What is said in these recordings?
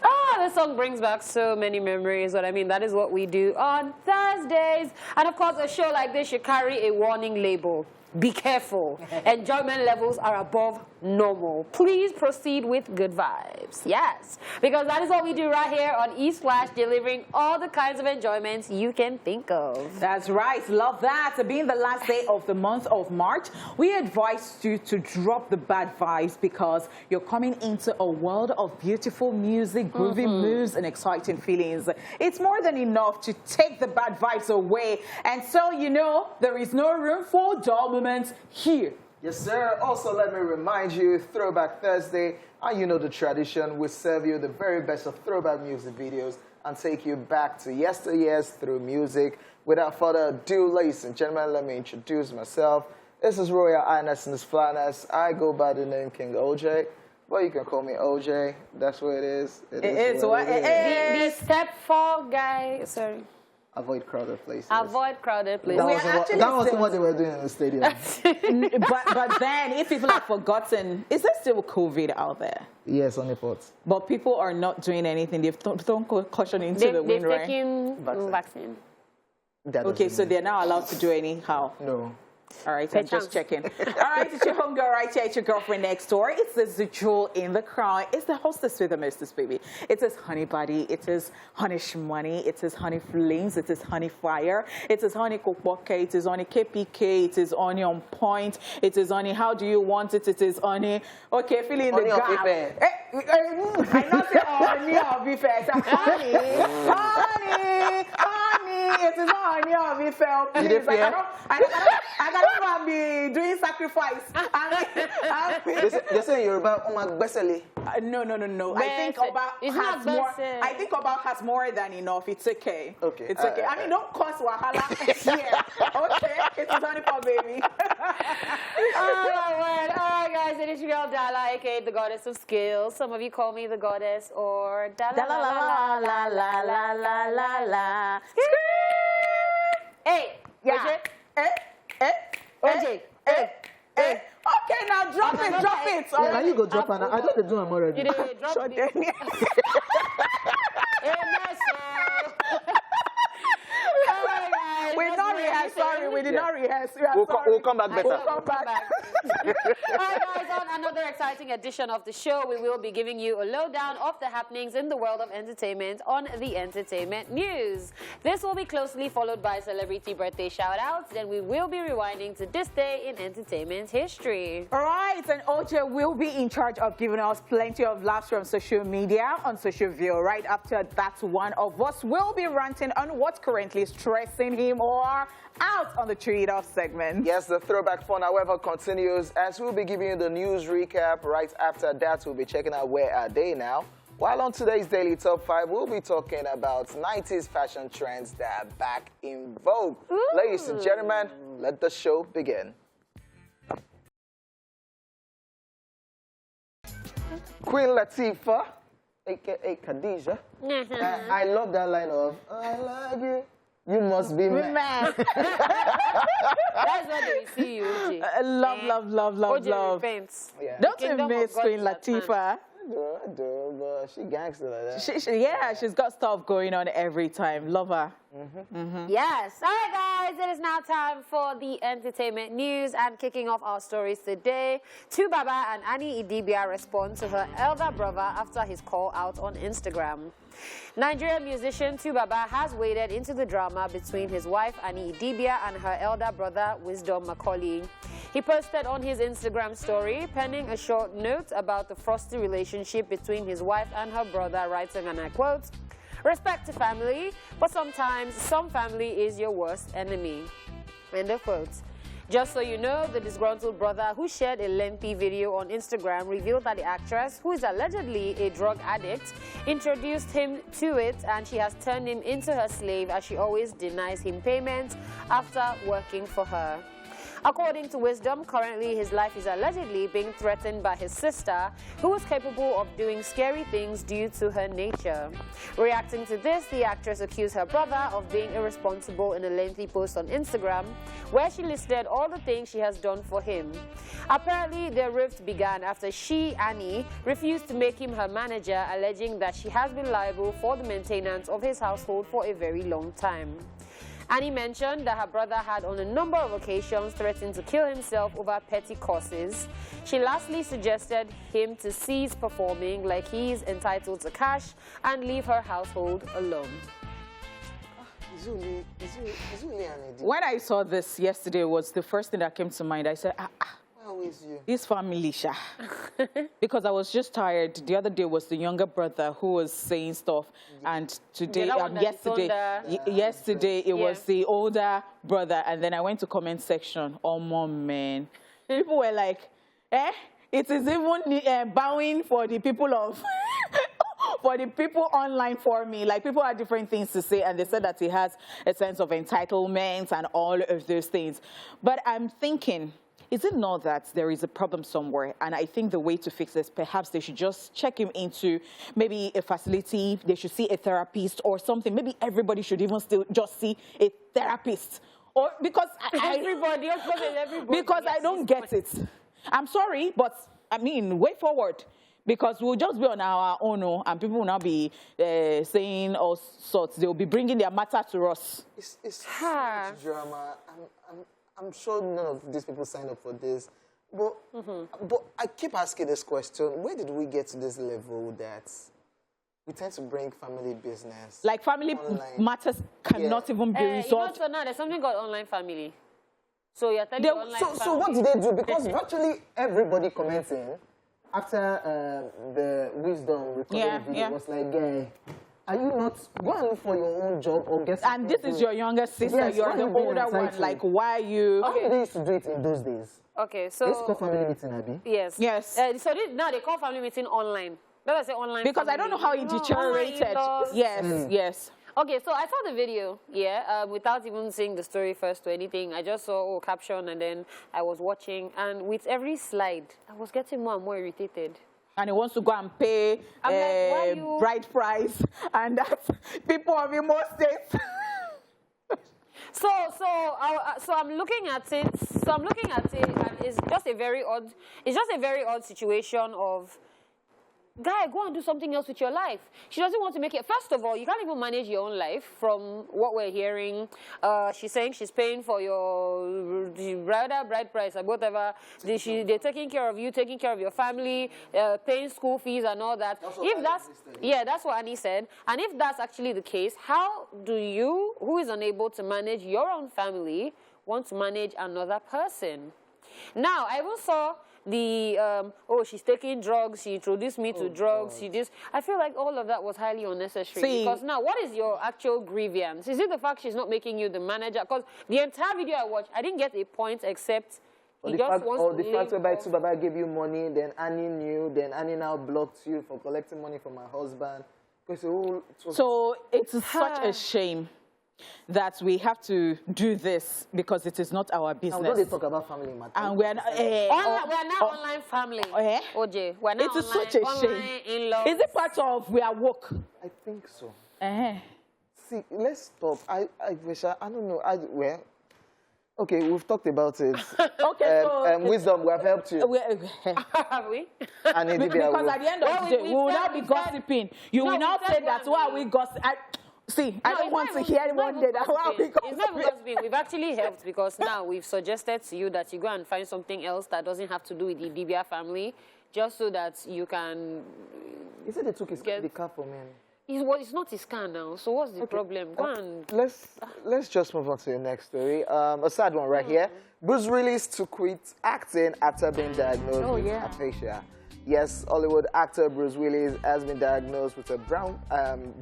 Oh, this song brings back so many memories, but I mean, that is what we do on Thursdays. And of course, a show like this should carry a warning label. Be careful. Enjoyment levels are above normal. Please proceed with good vibes. Yes, because that is what we do right here on esplash, delivering all the kinds of enjoyments you can think of. That's right. Love that. Being the last day of the month of March, we advise you to drop the bad vibes because you're coming into a world of beautiful music, groovy moves, and exciting feelings. It's more than enough to take the bad vibes away. And so, you know, there is no room for dull moments here. Yes, sir. Also, let me remind you, Throwback Thursday, and you know the tradition, we serve you the very best of throwback music videos and take you back to yesteryears through music. Without further ado, ladies and gentlemen, let me introduce myself. This is Royal Ines and Flaness. I go by the name King OJ. Well, you can call me OJ. That's what it is. It is what it is. The step 4 guy, sorry. Avoid crowded places. Avoid crowded places. That wasn't what they were doing in the stadium. but then, if people have forgotten, is there still COVID out there? Yes, on the pot. But people are not doing anything. They've thrown caution into the wind, right? They've taken vaccine. Okay, so they're not allowed to do anyhow. No. All right, I'm just checking. All right, it's your homegirl right here. It's your girlfriend next door. It's the jewel in the crown. It's the hostess with the mostest, baby. It is honey buddy. It is honey shmoney. It is honey flings. It is honey fire. It is honey kokboke. It is honey KPK. It is honey on point. It is honey how do you want it? It is honey. Okay, fill in the gap. I not say honey of Ife. Honey, honey, honey. It is honey of Ife. Please, I don't be doing sacrifice. They say Yoruba, no. I think Oba has more than enough. It's okay. Okay. It's okay. I mean, don't cause wahala here. Okay. It's honey for baby. Oh, my word. All right, guys. It is your girl, Dala, a.k.a. the goddess of skills. Some of you call me the goddess or Dala la la la la la la la la. Hey. Yeah. OJ. Okay, now drop it. Yeah, now you go drop and I don't do them already. You did drop it. We're not rehearsed. Sorry, we did not rehearse. We'll come back better. We'll come back. All right, guys, on another exciting edition of the show, we will be giving you a lowdown of the happenings in the world of entertainment on the Entertainment News. This will be closely followed by celebrity birthday shout-outs. Then we will be rewinding to this day in entertainment history. All right, and OJ will be in charge of giving us plenty of laughs from social media, on social view. Right after that, one of us will be ranting on what's currently stressing him or out on the Treat It Off segment. Yes, the throwback fun, however, continues as we'll be giving you the news recap. Right after that, we'll be checking out where are they now. While on today's Daily Top 5, we'll be talking about 90s fashion trends that are back in vogue. Ooh. Ladies and gentlemen, let the show begin. Queen Latifah, a.k.a. Khadija. I love that line of, I like you. You must be mad. That's what they see you, OJ. Love. OJ yeah. Don't you miss Queen Latifah? I do, but she gangster like that. Yeah, she's got stuff going on every time. Love her. Yes. All right, guys. It is now time for the entertainment news. And kicking off our stories today, Baba and Annie Idibia respond to her elder brother after his call out on Instagram. Nigerian musician Baba has waded into the drama between his wife Annie Idibia and her elder brother Wisdom Macaulay. He posted on his Instagram story, penning a short note about the frosty relationship between his wife and her brother, writing, and I quote, "Respect to family, but sometimes some family is your worst enemy." End of quote. Just so you know, the disgruntled brother who shared a lengthy video on Instagram revealed that the actress, who is allegedly a drug addict, introduced him to it, and she has turned him into her slave as she always denies him payment after working for her. According to Wisdom, currently his life is allegedly being threatened by his sister, who is capable of doing scary things due to her nature. Reacting to this, the actress accused her brother of being irresponsible in a lengthy post on Instagram, where she listed all the things she has done for him. Apparently, their rift began after she, Annie, refused to make him her manager, alleging that she has been liable for the maintenance of his household for a very long time. Annie mentioned that her brother had on a number of occasions threatened to kill himself over petty causes. She lastly suggested him to cease performing like he is entitled to cash and leave her household alone. When I saw this yesterday, was the first thing that came to mind. I said, this family, Sha. Because I was just tired. The other day was the younger brother who was saying stuff, and today, yesterday it was the older brother, and then I went to comment section. Oh, mom, man, people were like, it is even bowing for the people of. For the people online for me, like people had different things to say, and they said that he has a sense of entitlement and all of those things. But I'm thinking, is it not that there is a problem somewhere? And I think the way to fix this, perhaps they should just check him into maybe a facility, they should see a therapist or something. Maybe everybody should even still just see a therapist. Or because everybody. Because I don't get it. I'm sorry, but I mean, way forward. Because we'll just be on our own, and people will not be saying all sorts. They'll be bringing their matter to us. It's so much drama. I'm sure none of these people signed up for this. But, but I keep asking this question. Where did we get to this level that we tend to bring family business? Like family matters cannot even be resolved. So now there's something called online family. So you're telling online family. So what did they do? Because virtually everybody commenting after the Wisdom recorded video was like, are you not going for your own job or get? And this is your younger sister. Yes, you're the older one. Like, why are you? How did they used to do it in those days? Okay, so this call family meeting, Abby. Yes. So now they call family meeting online. Let us say online. Because I don't know how it deteriorated. Yes. Okay, so I saw the video, without even seeing the story first or anything. I just saw a caption, and then I was watching, and with every slide, I was getting more and more irritated. And he wants to go and pay bride price, and that's people of Imo State. So I'm looking at it. And it's just a very odd situation of, guy, go and do something else with your life. She doesn't want to make it. First of all, you can't even manage your own life from what we're hearing. She's saying she's paying for your bride price or whatever. They're taking care of you, taking care of your family, paying school fees and all that. That's what Annie said. And if that's actually the case, how do you, who is unable to manage your own family, want to manage another person? Now, I even saw the, she's taking drugs, she introduced me to drugs, I feel like all of that was highly unnecessary. Because now, what is your actual grievance? Is it the fact she's not making you the manager? Because the entire video I watched, I didn't get a point except he just wants to the fact whereby Baba gave you money, then Annie knew, then Annie now blocked you for collecting money from her husband. So it's such a shame that we have to do this because it is not our business. Now, don't they talk about family matters? And we're not, we're now online family. OJ, we're now it is such a shame. Is it part of we are woke? I think so. See, let's stop. I don't know. Okay, we've talked about it. Okay, so Wisdom, we have helped you. Have we? And because at the end of the day, we will not be gossiping. You will not say that why are we gossiping. I don't want to hear one day that why we gossiping. It's not gossiping. We've actually helped because now we've suggested to you that you go and find something else that doesn't have to do with the Idibia family, just so that you can. He said they took the car from him. It's not his car now, so what's the problem? Go on. Let's just move on to the next story. A sad one right here. Bruce Willis to quit acting after being diagnosed with aphasia. Yes, Hollywood actor Bruce Willis has been diagnosed with a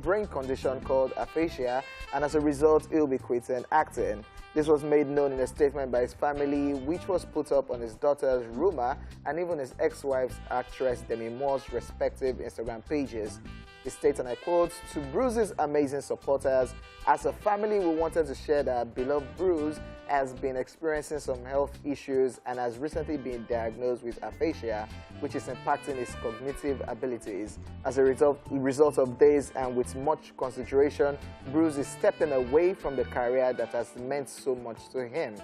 brain condition called aphasia, and as a result, he'll be quitting acting. This was made known in a statement by his family, which was put up on his daughter's Ruma and even his ex-wife's actress Demi Moore's respective Instagram pages. He states, and I quote, "To Bruce's amazing supporters, as a family, we wanted to share that our beloved Bruce has been experiencing some health issues and has recently been diagnosed with aphasia, which is impacting his cognitive abilities. As a result of this, and with much consideration, Bruce is stepping away from the career that has meant so much to him.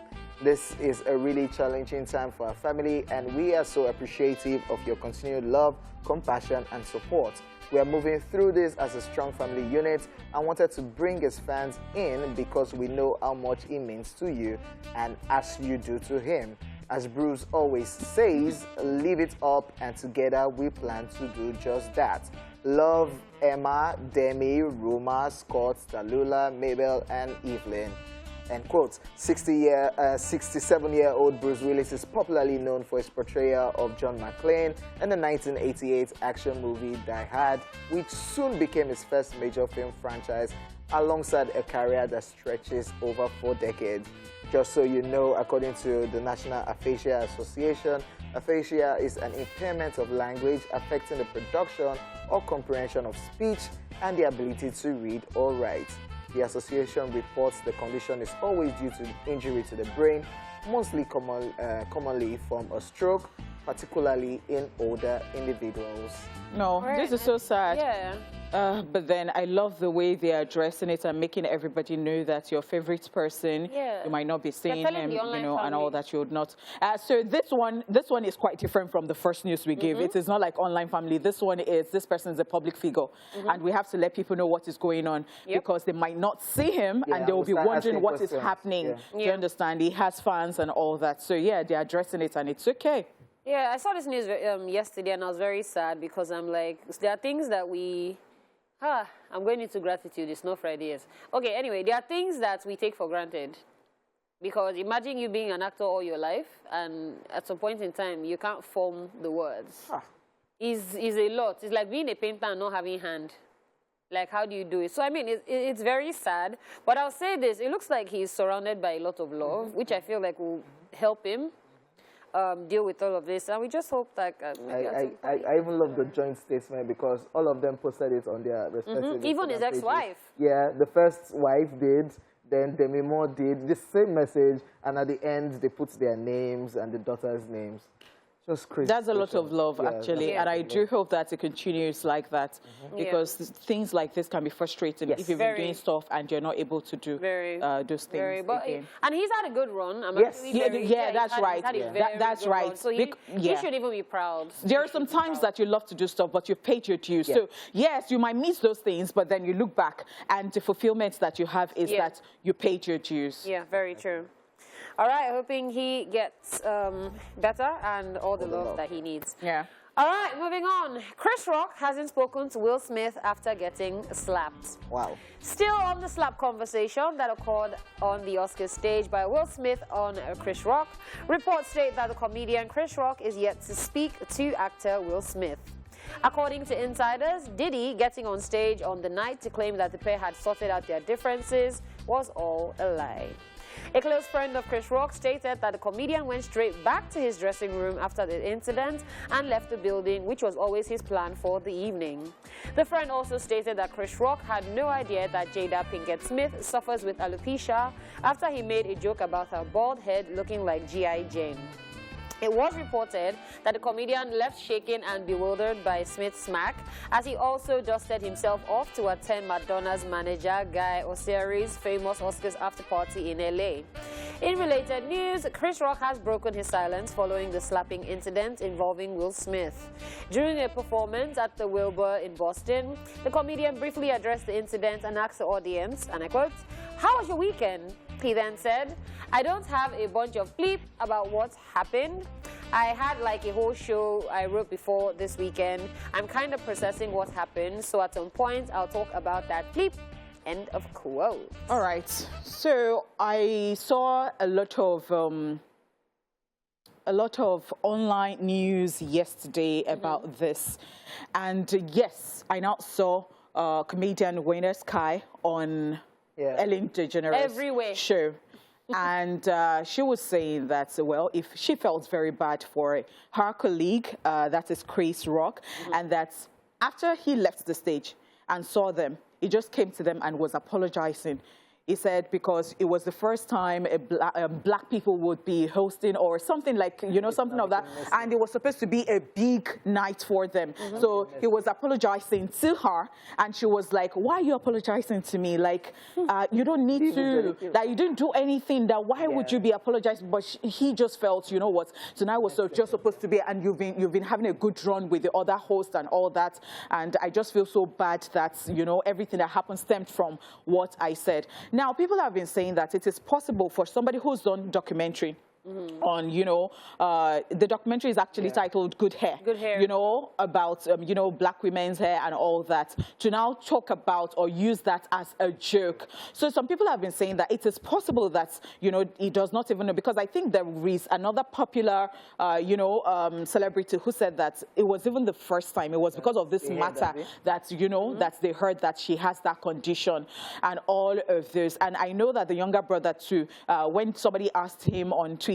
This is a really challenging time for our family, and we are so appreciative of your continued love, compassion, and support. We are moving through this as a strong family unit and wanted to bring his fans in because we know how much he means to you and as you do to him. As Bruce always says, live it up, and together we plan to do just that. Love, Emma, Demi, Roma, Scott, Tallulah, Mabel, and Evelyn." End quote. 67-year-old Bruce Willis is popularly known for his portrayal of John McClane in the 1988 action movie Die Hard, which soon became his first major film franchise, alongside a career that stretches over 4 decades. Just so you know, according to the National Aphasia Association, aphasia is an impairment of language affecting the production or comprehension of speech and the ability to read or write. The association reports the condition is always due to injury to the brain, mostly commonly from a stroke, particularly in older individuals. No, Right. this is so sad. Yeah. But then I love the way they're addressing it and making everybody know that your favorite person, Yeah. you might not be seeing telling him, the online and all family. that you would not. So this one is quite different from the first news we gave. It is not like online family. This one is, this person is a public figure. And we have to let people know what is going on because they might not see him and they will be we'll start wondering asking what is questions. happening. Yeah. Do you understand? He has fans and all that. So yeah, they're addressing it and it's okay. Yeah, I saw this news yesterday and I was very sad because I'm like, there are things that I'm going into gratitude. It's not Friday. Yes. Okay, anyway, there are things that we take for granted. Because imagine you being an actor all your life and at some point in time, you can't form the words. It's a lot. It's like being a painter and not having hand. Like, how do you do it? So, I mean, it's very sad. But I'll say this. It looks like he's surrounded by a lot of love, which I feel like will help him deal with all of this. And we just hope that... I even love the joint statement because all of them posted it on their respective Even his Instagram pages. ex-wife. Yeah, the first wife did, then Demi Moore did, the same message, and at the end they put their names and the daughter's names. Just crazy. That's a lot of love, actually, Yeah. and I do hope that it continues like that because things like this can be frustrating if you've been doing stuff and you're not able to do those things again. And he's had a good run. I'm Yes. actually That's right. That's right. So he should even be proud. There are some times that you love to do stuff, but you've paid your dues. So, yes, you might miss those things, but then you look back, and the fulfillment that you have is that you paid your dues. Yeah, very true. All right, hoping he gets better and all the love that he needs. Yeah. All right, moving on. Chris Rock hasn't spoken to Will Smith after getting slapped. Wow. Still on the slap conversation that occurred on the Oscar stage by Will Smith on Chris Rock, reports state that the comedian Chris Rock is yet to speak to actor Will Smith. According to insiders, Diddy getting on stage on the night to claim that the pair had sorted out their differences was all a lie. A close friend of Chris Rock stated that the comedian went straight back to his dressing room after the incident and left the building, which was always his plan for the evening. The friend also stated that Chris Rock had no idea that Jada Pinkett Smith suffers with alopecia after he made a joke about her bald head looking like G.I. Jane. It was reported that the comedian left shaken and bewildered by Smith's smack, as he also dusted himself off to attend Madonna's manager, Guy Osieri's famous Oscars after party in LA. In related news, Chris Rock has broken his silence following the slapping incident involving Will Smith. During a performance at the Wilbur in Boston, the comedian briefly addressed the incident and asked the audience, and I quote, "How was your weekend?" He then said, "I don't have a bunch of bleep about what happened. I had like a whole show I wrote before this weekend. I'm kind of processing what happened, so at some point I'll talk about that bleep." End of quote. All right. So I saw a lot of online news yesterday about this, and yes, I now saw comedian Wayne Sky on Ellen DeGeneres' show. And she was saying that, well, if she felt very bad for her colleague, that is Chris Rock, and that after he left the stage, and saw them. He just came to them and was apologizing. He said because it was the first time black people would be hosting or something like, you know, something of that. And it was supposed to be a big night for them. So he was apologizing to her. And she was like, why are you apologizing to me? Like, you don't need to. Like, you didn't do anything. That why would you be apologizing? But he just felt, you know what, tonight was just supposed to be, and you've been having a good run with the other host and all that. And I just feel so bad that, you know, everything that happened stemmed from what I said. Now, people have been saying that it is possible for somebody who's done documentary on, you know, the documentary is actually titled Good Hair. Good Hair. You know, about, you know, black women's hair and all that, to now talk about or use that as a joke. So some people have been saying that it is possible that, you know, he does not even know, because I think there is another popular, you know, celebrity who said that it was even the first time, it was because of this matter that, you know, that they heard that she has that condition and all of this. And I know that the younger brother too, when somebody asked him on Twitter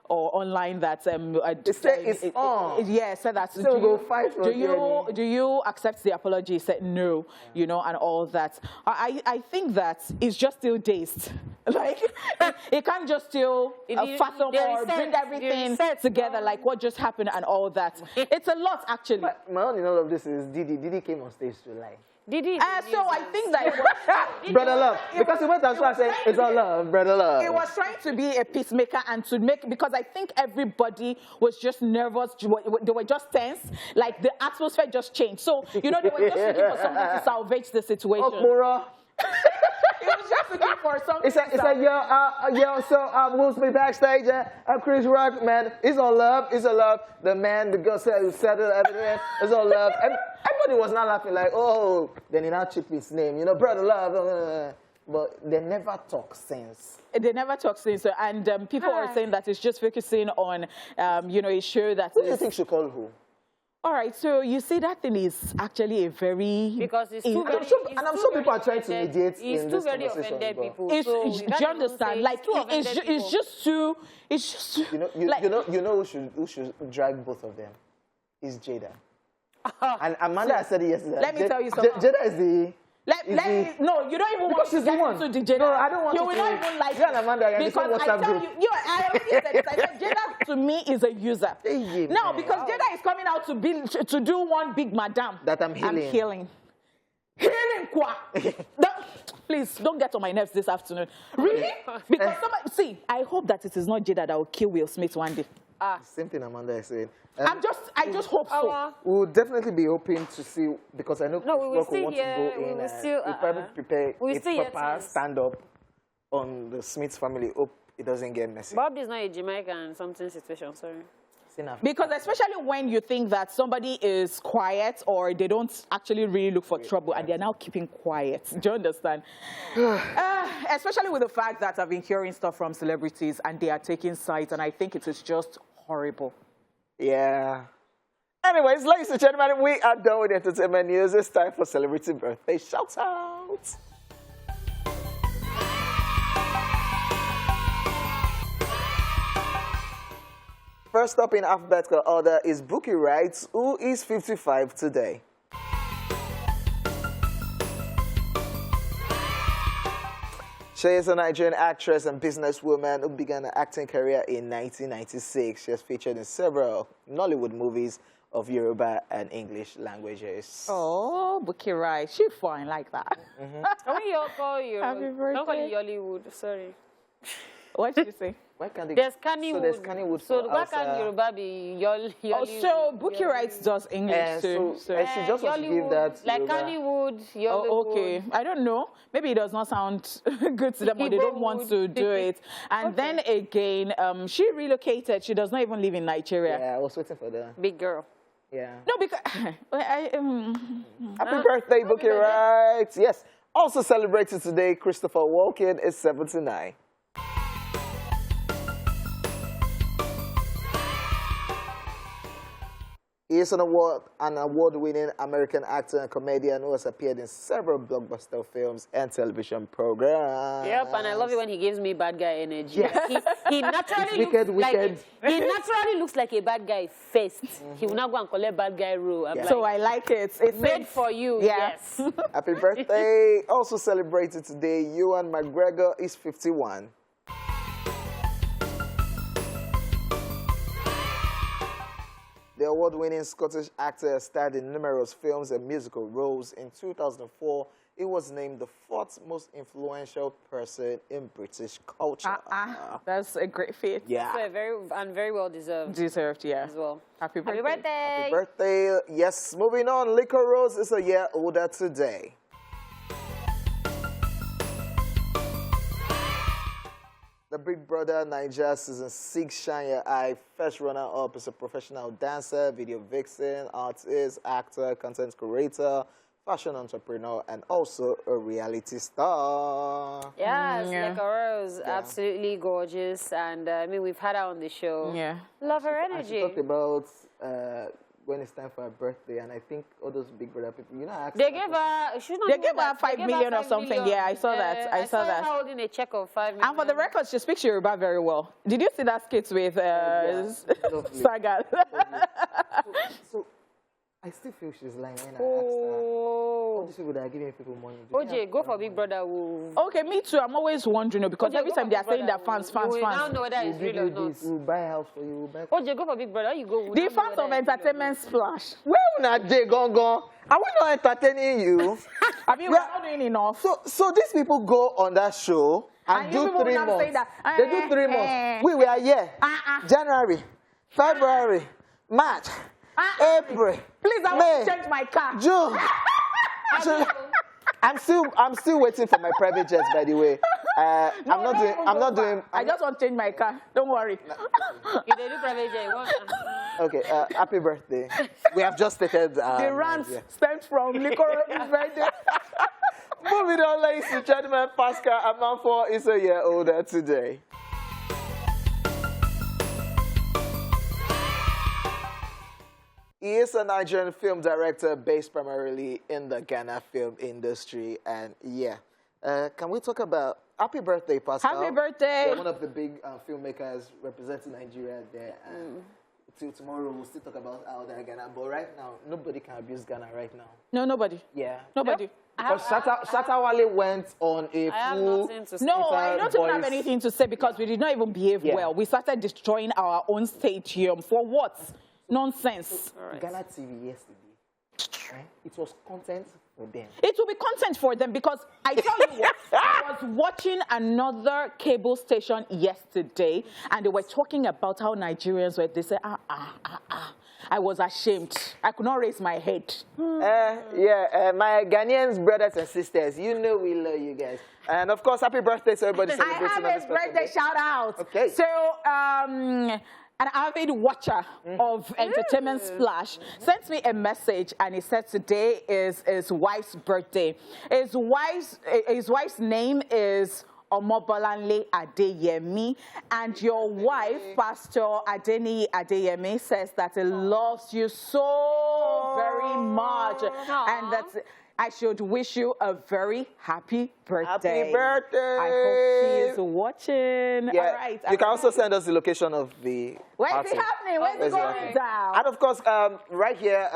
or online that it's on. Yeah, said that. Do you accept the apology? He said no, you know, and all that. I think that it's just still dazed. Like it can't just still fathom or bring everything together, like what just happened and all that. It's a lot actually. But my own in all of this is Didi came on stage to lie. Did he? So I think that it was, brother love, because he went as far as saying it's all love, brother love. It was trying to be a peacemaker and to make, because I think everybody was just nervous. They were just tense. Like the atmosphere just changed. So, you know, they were just looking for something to salvage the situation. Oh, He was just looking for something. It's like, yo, so Will Smith backstage, Chris Rock, man, it's all love, it's all love. The man, the girl settled everything, it's all love. Everybody was not laughing like, oh, then he now chipped his name, you know, brother love. But they never talk sense. They never talk sense. And people are saying that it's just focusing on, you know, a show that Who do you think should call who? All right, so you see that thing is actually a very... Because it's too very... And I'm sure people are trying to mediate in this conversation. It's too very offended people. Do you understand? Like, it's just too... You know who should drag both of them? Is Jada. And Amanda said it yesterday. Let me tell you something. Jada is the... No, you don't even want to get into the Jada. No, I don't want you will not even like you and Amanda are because I tell you, I already said it. I said Jada to me is a user. Now, because Jada is coming out to do one big madam. That I'm healing. I'm healing. Healing qua. Please, don't get on my nerves this afternoon. Really? Because somebody, see, I hope that it is not Jada that will kill Will Smith one day. Same thing Amanda is saying. I just hope so. We'll definitely be hoping to see, because I know we will Chris Rock want to go in. We'll probably prepare a proper stand-up on the Smith family. Hope it doesn't get messy. Bob is not a Jamaican something situation, sorry. Because especially when you think that somebody is quiet or they don't actually really look for trouble and they're now keeping quiet. Do you understand? Especially with the fact that I've been hearing stuff from celebrities and they are taking sides, and I think it is just horrible. Yeah. Anyways, ladies and gentlemen, we are done with entertainment news. It's time for celebrity birthday shout-outs. First up in alphabetical order is Bookie Wright, who is 55 today. She is a Nigerian actress and businesswoman who began her acting career in 1996. She has featured in several Nollywood movies of Yoruba and English languages. Oh, Bookie Wright. She fine like that. Can we all call you? Happy birthday. Don't call it Yollywood, sorry. What did you say? Why can't they? There's Kannywood. So there's Kannywood. So why can't Yoruba be Yollywood? Oh, so Bookie Wright does English too. So she just wants to give that like Yoruba. Kannywood, Yollywood. Oh, okay. I don't know. Maybe it does not sound good to them or they don't want to do it. And then again, she relocated. She does not even live in Nigeria. Yeah, I was waiting for that. Big girl. Yeah. No, because... Happy birthday, Bookie Wright. Yes. Also celebrated today, Christopher Walken is 79. He is an award-winning American actor and comedian who has appeared in several blockbuster films and television programs. Yep, and I love it when he gives me bad guy energy. Yes. He naturally looks like a bad guy first. He will not go and collect bad guy role. Yeah. So I like it. It's made for you. Yeah. Yes. Happy birthday. Also celebrated today, Ewan McGregor is 51. The award-winning Scottish actor starred in numerous films and musical roles. In 2004, he was named the 4th most influential person in British culture. That's a great feat. Yeah. So very well deserved. Deserved, yeah. As well. Happy birthday. Happy birthday. Happy birthday. Yes, moving on. Liquor Rose is a year older today. The Big Brother Naija Season 6 Shine Your Eye first runner-up is a professional dancer, video vixen, artist, actor, content creator, fashion entrepreneur, and also a reality star. Yes, like a rose, absolutely gorgeous. And I mean, we've had her on the show. Yeah. Love her energy. She talked about when it's time for her birthday, and I think all those Big Brother people, you know, they gave her, they gave her 5 million or something. Million. Yeah, I saw that. I saw that. Her holding a check of 5 million. And for the record, she speaks Yoruba very well. Did you see that skit with Saga? So I still feel she's lying when I asked her. All these people that are giving people money. OJ, go for Big Brother. Okay, me too. I'm always wondering, because OJ, every time they are saying that fans. We now know whether it's real or not. We'll buy a house for you. OJ, go for Big Brother. You go. The fans of entertainment splash. Where not Jay gone? Are we not entertaining you? I mean, we're not doing enough. So these people go on that show and do 3 months. They do 3 months. We were here. January, February, March, April. Please, I want to change my car. June. I'm still waiting for my private jet, by the way. I'm not doing. I just want to change my car. Don't worry. You do private jet. Okay. Happy birthday. We have just stated. The rant stems from Liquor birthday. Moving on, ladies and gentlemen. Pascal Amanfo is a year older today. He is a Nigerian film director based primarily in the Ghana film industry. And yeah, can we talk about happy birthday, Pascal? Happy birthday. You're one of the big filmmakers representing Nigeria there. Till tomorrow, we'll still talk about how they're Ghana. But right now, nobody can abuse Ghana right now. No, nobody. Yeah. Nobody. Because Shatawale went on a full... No, I don't even have anything to say because we did not even behave well. We started destroying our own stadium. For what? Nonsense. Right. Ghana TV yesterday, right? It was content for them. It will be content for them because I tell you what, I was watching another cable station yesterday and they were talking about how Nigerians were, they said, I was ashamed. I could not raise my head. My Ghanaians, brothers and sisters, you know we love you guys. And of course, happy birthday to everybody celebrating. I have a birthday shout out. Okay. So, an avid watcher of Entertainment Splash sent me a message and he said today is his wife's birthday. His wife's name is Omobolanle Adeyemi, and your wife, Pastor Adeni Adeyemi, says that he loves you so very much and that I should wish you a very happy birthday. Happy birthday. I hope she is watching. Yeah. All right. You can also send us the location of the Where's party. it happening? Where's it going down? And of course, right here,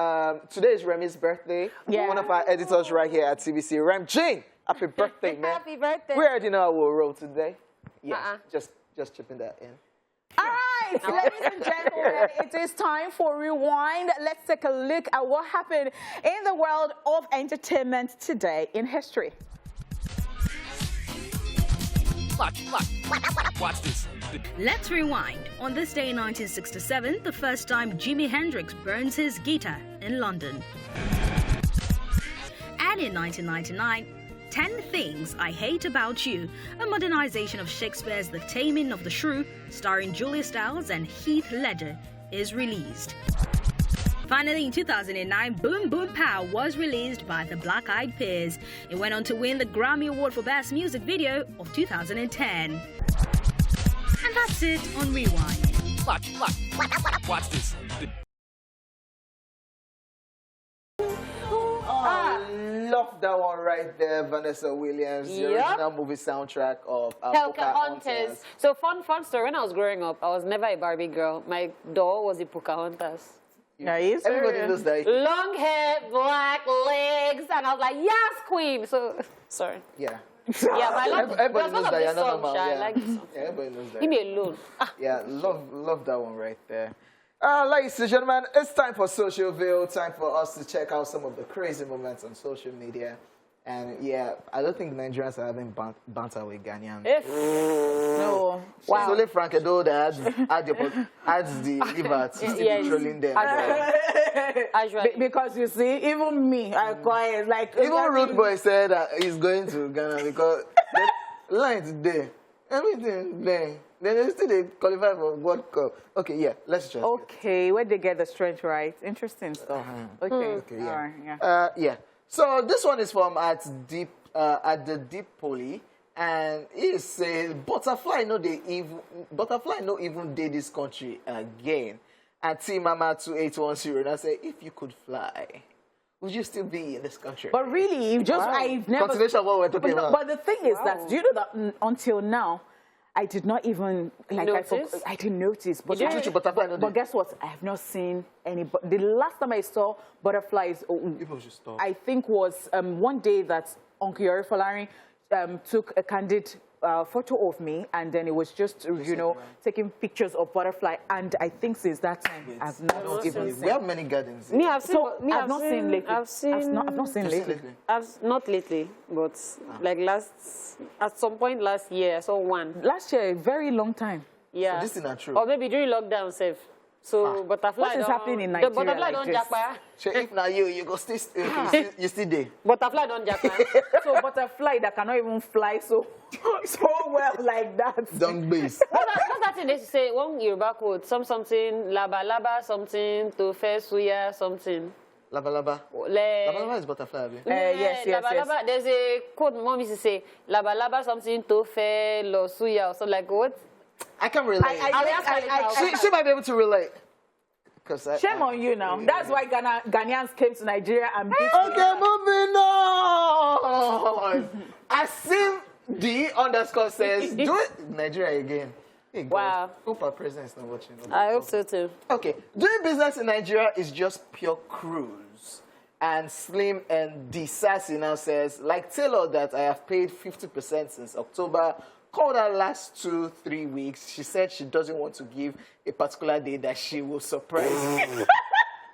today is Remy's birthday. Yeah. One of our editors right here at TVC. Rem Jean, happy birthday, man. Happy birthday. We already know how we'll roll today. Yeah, just chipping that in. All right, ladies and gentlemen, it is time for Rewind. Let's take a look at what happened in the world of entertainment today in history. Watch this. Let's rewind. On this day in 1967, the first time Jimi Hendrix burns his guitar in London. And in 1999, 10 Things I Hate About You, a modernization of Shakespeare's The Taming of the Shrew, starring Julia Stiles and Heath Ledger, is released. Finally, in 2009, Boom Boom Pow was released by the Black Eyed Peas. It went on to win the Grammy Award for Best Music Video of 2010. And that's it on Rewind. Watch this. love that one right there, Vanessa Williams, the original movie soundtrack of Pocahontas. So fun story. When I was growing up, I was never a Barbie girl. My doll was the Pocahontas. Nice. Everybody knows that. Long hair, black legs, and I was like, yes, queen. So, sorry. Yeah. Yeah, but I love Everybody knows that. You're not song, normal. Sha. I Yeah. like this song. Yeah, everybody knows that. Leave me alone. Yeah, love that one right there. Ladies and gentlemen, it's time for Social View, time for us to check out some of the crazy moments on social media. And yeah, I don't think Nigerians are having banter with Ghanaians. No. It's only Frank Edo that adds the liver to still be trolling them. Because you see, even me, I quiet. Like, Even Rude Boy said that he's going to Ghana because the line's there. Everything there. Then they still qualify for World Cup. Okay, yeah, let's just. Okay, where they get the strength right? Interesting stuff. Okay, yeah. All right, yeah. Yeah. So this one is from at the Deep Poly, and he says butterfly no even did this country again. And T Mama 2810 now say if you could fly, would you still be in this country? But really, you just I've never. Continuation of what we're talking about. But the thing is that do you know that until now, I did not even I didn't notice. But but guess what? I have not seen any. The last time I saw butterflies, People should stop. I think was one day that Uncle Yori Folari took a candid photo of me, and then it was just taking pictures of butterfly, and I think since that time I've not even seen. We have many gardens. Me, I've seen. I've not seen lately. I've not seen lately. Not lately, but like at some point last year, I saw one. Last year, a very long time. Yeah. So this is not true. Or maybe during lockdown, safe. So butterfly. What is happening in Nigeria? The butterfly like don't this? japa. So if now you go still you still there. Butterfly don't japa. So butterfly that cannot even fly so well like that. Dung base. What's that thing they say? One Yoruba quote, something laba something to fair suya something. Laba. Laba is butterfly. Yes. Laba. There's a quote mom used to say, laba something to fair lo suya or something like what? I can relate. She might be able to relate. Shame on you now. That's why Ghanaians came to Nigeria and beat Okay, moving on. Asim D_ says, do it Nigeria again. Hey, God. Wow. Hope our president is not watching. I hope so too. Okay, doing business in Nigeria is just pure cruise. And Slim and D Sassy now says, like Taylor that I have paid 50% since October, called her last 2-3 weeks. She said she doesn't want to give a particular day that she will surprise.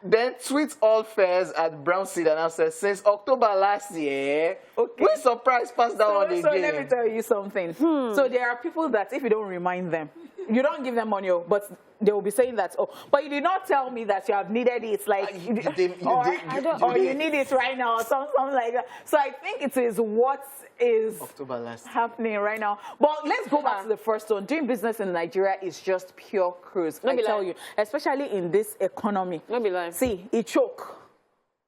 Then tweets all fares at Brown Seed and now says, since October last year, we surprised past that one again. So let me tell you something. So there are people that if you don't remind them, you don't give them money, but they will be saying that, but you did not tell me that you have needed it, like, or you need it right now, or something like that. So I think it is what is happening right now. But let's go back to the first one. Doing business in Nigeria is just pure cruise. I tell you, especially in this economy. See, it choke.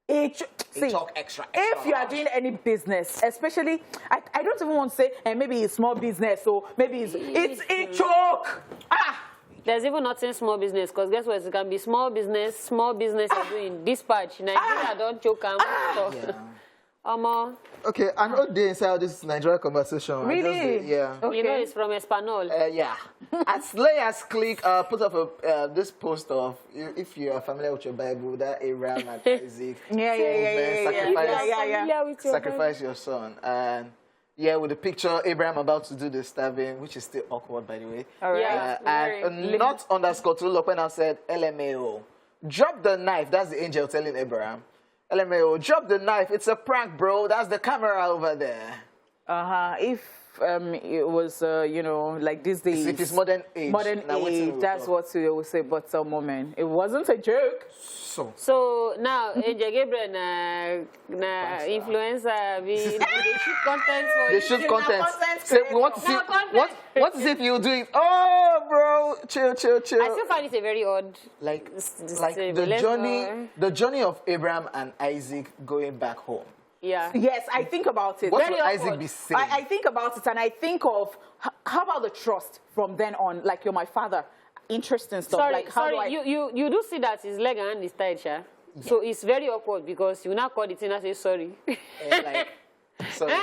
Talk extra. If you are doing any business, especially, I don't even want to say, maybe it's small business, so maybe it's a choke. There's even nothing small business, because guess what? It can be small business are doing dispatch. Nigeria don't choke Okay, I know the inside of this Nigeria conversation. Really? Yeah. Okay. You know it's from Espanol. Yeah. As Layers Click put up this post of, if you are familiar with your Bible, that Abraham and Isaac. Sacrifice your son. And yeah, with the picture, Abraham about to do the stabbing, which is still awkward, by the way. All right. And not underscore to look when I said LMAO. Drop the knife. That's the angel telling Abraham. LMAO, drop the knife. It's a prank, bro. That's the camera over there. If it was, like these days. If it's modern age. That's what we will say. But some moment, it wasn't a joke. So now, Angel Gabriel influencer, they shoot content for They shoot content. Say, we want to see. What is if you do it? Oh, bro, chill. I still find it a very odd. Like the journey of Abraham and Isaac going back home. Yeah. Yes, I think about it. What would Isaac be saying? I think about it, and I think of how about the trust from then on. Like, you're my father. Interesting stuff. Sorry, you do see that his leg and his tied, Sha? So it's very awkward because you now call the thing and say sorry. Like, Sorry.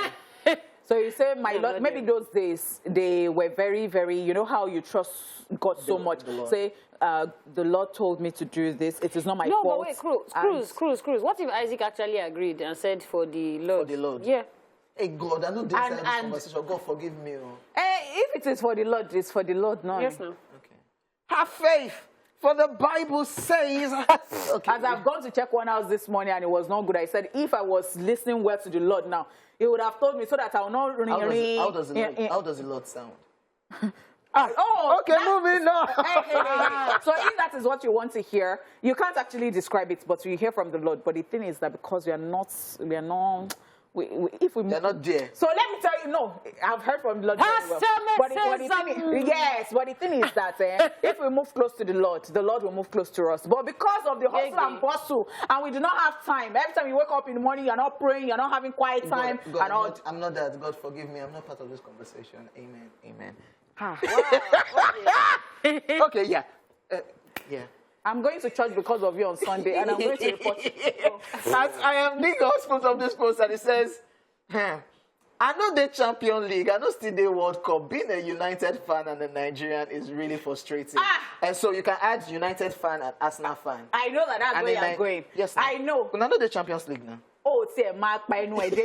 so you say, my Lord, maybe those days, they were very, very, you know how you trust God so much. Say, the Lord told me to do this. It is not my fault. No, but wait, Cruz. What if Isaac actually agreed and said for the Lord? For the Lord. Yeah. Hey, God, I know this And- this and- conversation. God, forgive me. Oh. If it is for the Lord, it's for the Lord, no. Yes, no. Okay. Have faith, for the Bible says. Okay. As I've gone to check one house this morning and it was not good, I said, if I was listening well to the Lord now, he would have told me so that I will not... How does the Lord sound? Okay, moving on. So if that is what you want to hear, you can't actually describe it, but you hear from the Lord. But the thing is that because They're not there. So let me tell you, no, I've heard from the Lord. Very well. But the thing is that if we move close to the Lord will move close to us. But because of the hustle and bustle, and we do not have time, every time you wake up in the morning, you're not praying, you're not having quiet time. God, I'm not that. God, forgive me. I'm not part of this conversation. Amen. Amen. Okay, yeah. Yeah. I'm going to church because of you on Sunday, and I'm going to report. I am the gospel of this post, and it says, I know the Champions League, I know still the World Cup. Being a United fan and a Nigerian is really frustrating. And so you can add United fan and Arsenal fan. I know that's where you're going. Yes, I know. I know the Champions League now. Oh, it's a mark by no like,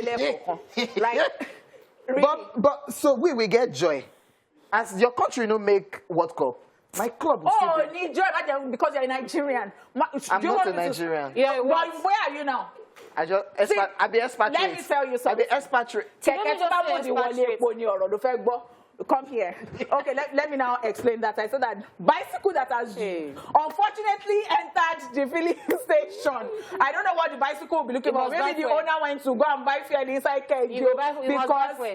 really? But so we get joy. As your country make World Cup, my club will still get... need joy because you're a Nigerian. I'm not a Nigerian. Yeah, where are you now? I be expatriate. Let me tell you something. I be expatriate. Come here. Okay, let me now explain that. I said that bicycle that has unfortunately entered the filling station. I don't know what the bicycle will be looking for. Maybe the owner went to go and buy fuel inside because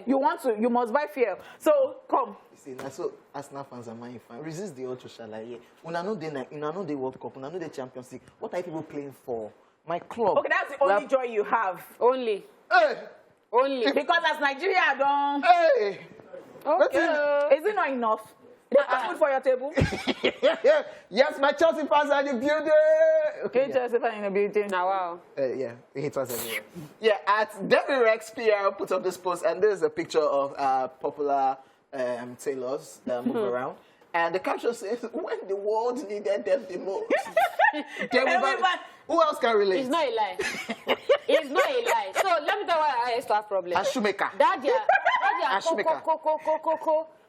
you must buy fuel. So come. See, so Arsenal fans are my fan. Resist the ultra shalaye. When I know the World Cup, when I know the Champions League, what are people playing for? My club. Okay, that's the only joy you have. Only. Hey. Only. Because as Nigeria, I don't. Hey. Okay. Is it not enough? There's food for your table. Yes, my Chelsea fans are in the building. Okay, Chelsea fans in the building. Now, wow. Yeah, he hates us everywhere. Yeah, at Devin Rex PR put up this post, and there's a picture of popular tailors that move around. And the caption says, when the world needed them the most. Who else can relate? It's not a lie. It's not a lie. So let me tell you why I used to have problems. A shoemaker.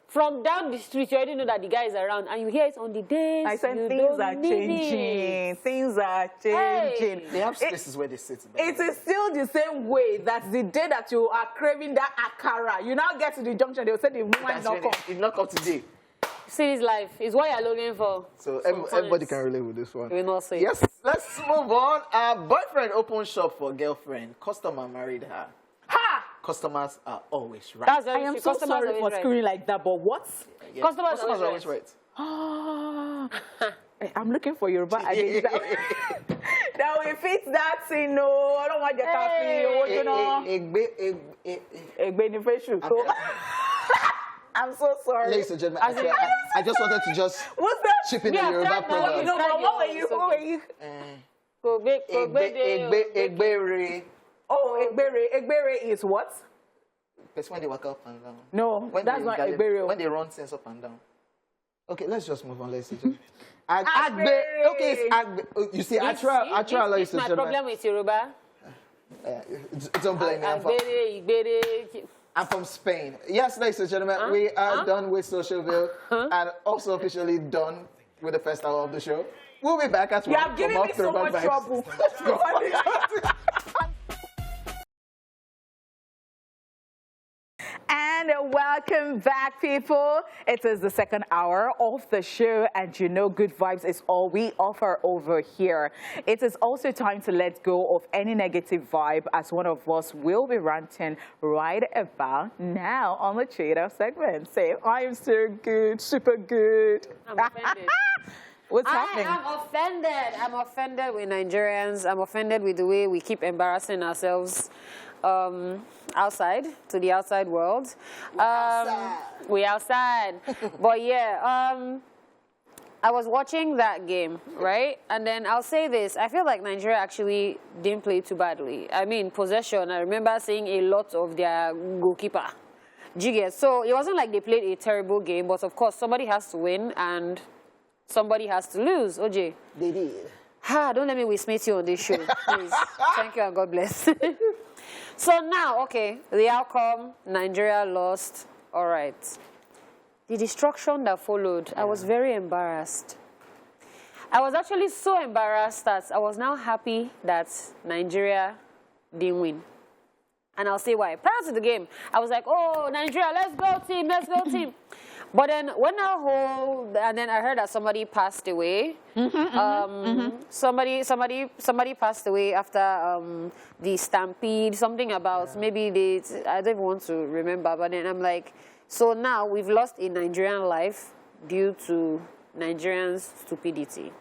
From down the street, you already know that the guy is around, and you hear it on the days. I said things are changing. Things are changing. They have spaces where they sit. It is still the same way that the day that you are craving that akara, you now get to the junction, they'll say the woman not come. It not come today. See, this life is what you're looking for. So everybody can relate with this one. We not say. Yes, let's move on. Boyfriend opened shop for girlfriend. Customer married her. Ha! Customers are always right. That's I am so sorry for screaming like that, but what? Yes. Customers are always right. I'm looking for Yoruba again. That will fit that thing. No, I don't want your coffee. You know. I'm so sorry. Ladies and gentlemen, I just wanted to just chip in the Yoruba program. No, but what were you? Egbere is what? That's when they walk up and down. No, that's not Egbere. When they run things up and down. Okay, let's just move on, ladies and gentlemen. Okay, it's Agbe. You see, I try, ladies and gentlemen. My problem with Yoruba. Don't blame me. I'm from Spain. Yes, ladies and gentlemen, we are done with Socialville and also officially done with the first hour of the show. We'll be back at 1. You have given me so much trouble. And welcome back, people. It is the second hour of the show, and you know good vibes is all we offer over here. It is also time to let go of any negative vibe, as one of us will be ranting right about now on the Trader segment. Say, I am so good, super good. I'm offended. What's happening? I'm offended. I'm offended with Nigerians. I'm offended with the way we keep embarrassing ourselves outside, to the outside world. We outside. But yeah, I was watching that game, right? And then I'll say this. I feel like Nigeria actually didn't play too badly. I mean, possession, I remember seeing a lot of their goalkeeper. Jiggers. So it wasn't like they played a terrible game, but of course, somebody has to win and somebody has to lose. OJ. They did. Don't let me wismate you on this show, please. Thank you and God bless. So now, okay, the outcome, Nigeria lost. All right. The destruction that followed, I was very embarrassed. I was actually so embarrassed that I was now happy that Nigeria didn't win. And I'll say why. Prior to the game, I was like, oh, Nigeria, let's go team, let's go team. But then when and then I heard that somebody passed away. Somebody passed away after the stampede, something about maybe I don't even want to remember, but then I'm like, so now we've lost a Nigerian life due to Nigerians' stupidity.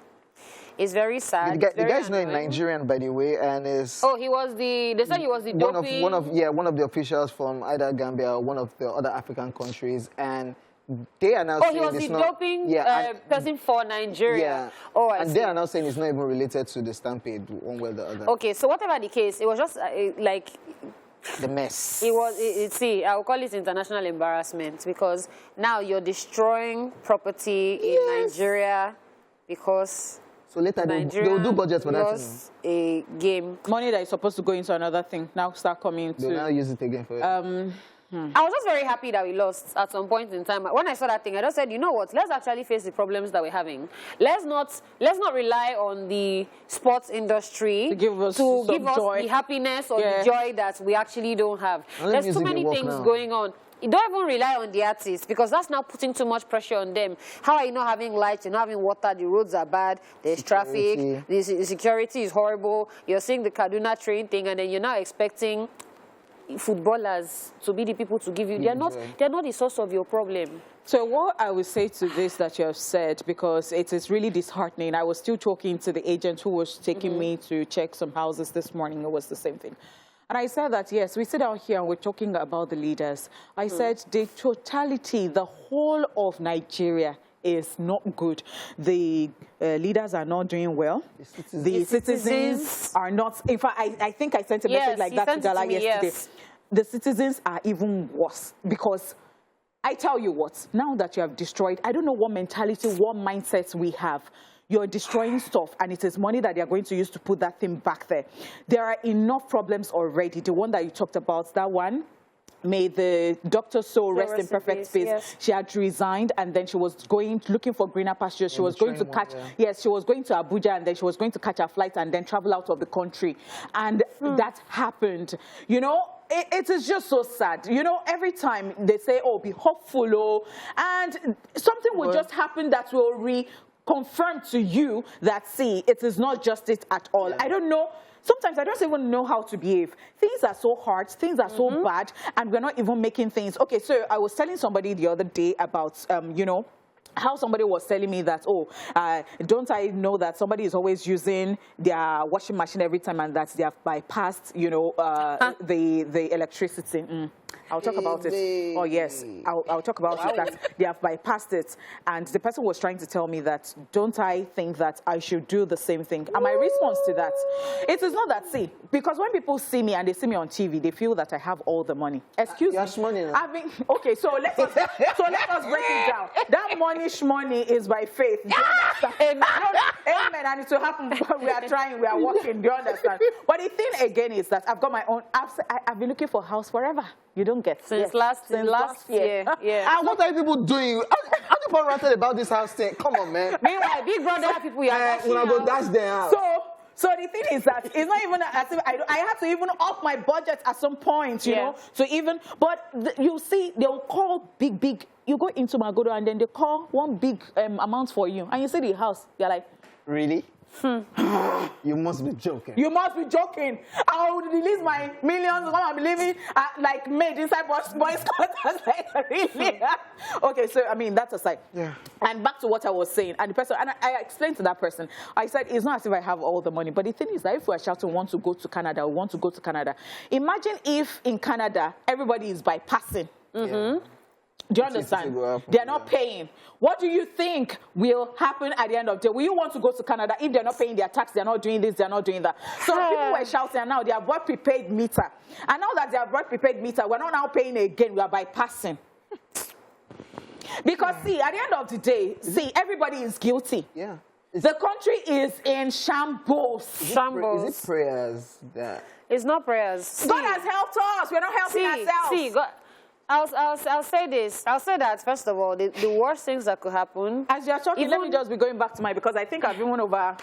It's very sad. The guy's not Nigerian, by the way, and is. Oh, they said he was the doping. One of the officials from either Gambia or one of the other African countries, and they are now saying he was the doping person for Nigeria. Yeah. Oh, I see. They are now saying it's not even related to the stampede, one way or the other. Okay, so whatever the case, it was just like the mess. It was. See, I will call it international embarrassment because now you're destroying property in Nigeria because. So later they'll do budget for that. Lost a game. Money that is supposed to go into another thing now start coming to. They'll now use it again for it. I was just very happy that we lost at some point in time. When I saw that thing, I just said, you know what? Let's actually face the problems that we're having. Let's not rely on the sports industry to give us the happiness or the joy that we actually don't have. There's too many things going on. You don't even rely on the artists because that's now putting too much pressure on them. How are you not having lights? You're not having water. The roads are bad. There's traffic. The security is horrible. You're seeing the Kaduna train thing, and then you're now expecting footballers to be the people to give you. They're not the source of your problem. So what I would say to this that you have said, because it is really disheartening. I was still talking to the agent who was taking me to check some houses this morning. It was the same thing. And I said that, yes, we sit down here and we're talking about the leaders. I said the totality, the whole of Nigeria is not good. The leaders are not doing well. The citizens are not. In fact, I think I sent a message like that to Dala yesterday. Yes. The citizens are even worse because I tell you what, now that you have destroyed, I don't know what mentality, what mindset we have. You're destroying stuff, and it is money that they're going to use to put that thing back there. There are enough problems already. The one that you talked about, that one, may the doctor rest in perfect peace. Yes. She had resigned, and then she was looking for greener pastures. She was going to catch, she was going to Abuja, and then she was going to catch a flight and then travel out of the country. And that happened. You know, it is just so sad. You know, every time they say, oh, be hopeful, oh, and something will just happen that will confirm to you that, see, it is not just it at all. I don't know. Sometimes I don't even know how to behave. Things are so hard, things are so bad, and we're not even making things. Okay, so I was telling somebody the other day about, you know, how somebody was telling me that, oh, don't I know that somebody is always using their washing machine every time and that they have bypassed, you know, the electricity. I'll talk about it. Oh, yes. I'll talk about it, that they have bypassed it. And the person was trying to tell me that, don't I think that I should do the same thing? And my response to that, it is not that, see, because when people see me and they see me on TV, they feel that I have all the money. Excuse me. Money now. I mean, okay, so let us break it down. That money is by faith. Amen. Amen. And it will happen. We are trying, we are working. Do you understand? But the thing again is that I've got my own. I've been looking for a house forever. You don't get since last year. Yeah. And what are you people doing? How do you ranted about this house thing? Come on, man. Meanwhile, Big Brother people, you are when I go dash their house. So the thing is that it's not even as if I had to even up my budget at some point, you know. So even, but you see, they'll call big. You go into Magodo and then they call one big amount for you, and you see the house. You're like, really? You must be joking. You must be joking. I would release my millions. I'm living like made inside boys' quarters. Like, really? Okay, so I mean that's aside. Yeah. And back to what I was saying, and the person, and I explained to that person. I said it's not as if I have all the money, but the thing is that if we are shouting want to go to Canada, we want to go to Canada. Imagine if in Canada everybody is bypassing. Do you understand? They're not paying. What do you think will happen at the end of the day? Will you want to go to Canada if they're not paying their tax, they're not doing this, they're not doing that? So people were shouting, and now they have bought prepaid meter. And now that they have bought prepaid meter, we're not now paying again, we are bypassing. Because see, at the end of the day, see, everybody is guilty. Yeah. The country is in shambles. Shambles. Is it prayers that... It's not prayers. See, God has helped us. We're not helping ourselves. See, God, I'll say this. I'll say that, first of all, the worst things that could happen... As you're talking, let me just be going back to mine, because I think I've been one over...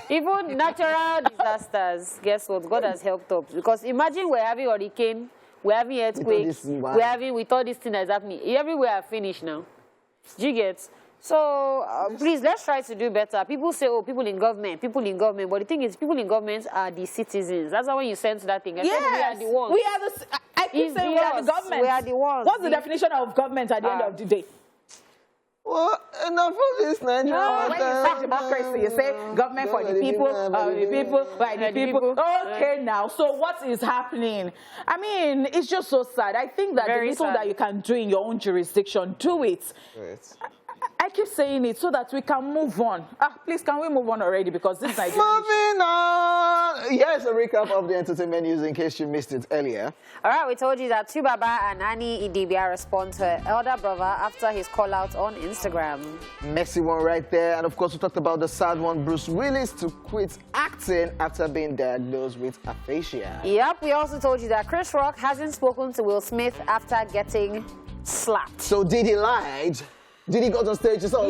Even natural disasters, guess what? God has helped us. Because imagine we're having hurricane, we're having earthquake, with all this thing that's happening. Everywhere are finished now. Do you get? So, please, let's try to do better. People say, oh, people in government. But the thing is, people in government are the citizens. That's why when you send that thing, I said we are the ones. We are the... I keep saying we are the government. We are the ones. What's the definition of government at the end of the day? Well, enough of this, Nigeria. Oh, when you say democracy, you say government for the people, by the people. Okay, now, so what is happening? I mean, it's just so sad. I think that the little that you can do in your own jurisdiction, do it. Right. I keep saying it so that we can move on. Please, can we move on already? Because this Nigeria... Moving on! Here's a recap of the entertainment news in case you missed it earlier. All right, we told you that Tubaba and Annie Idibia respond to her elder brother after his call-out on Instagram. Messy one right there. And of course, we talked about the sad one, Bruce Willis, to quit acting after being diagnosed with aphasia. Yep, we also told you that Chris Rock hasn't spoken to Will Smith after getting slapped. So Diddy lied. Diddy got on stage, it's all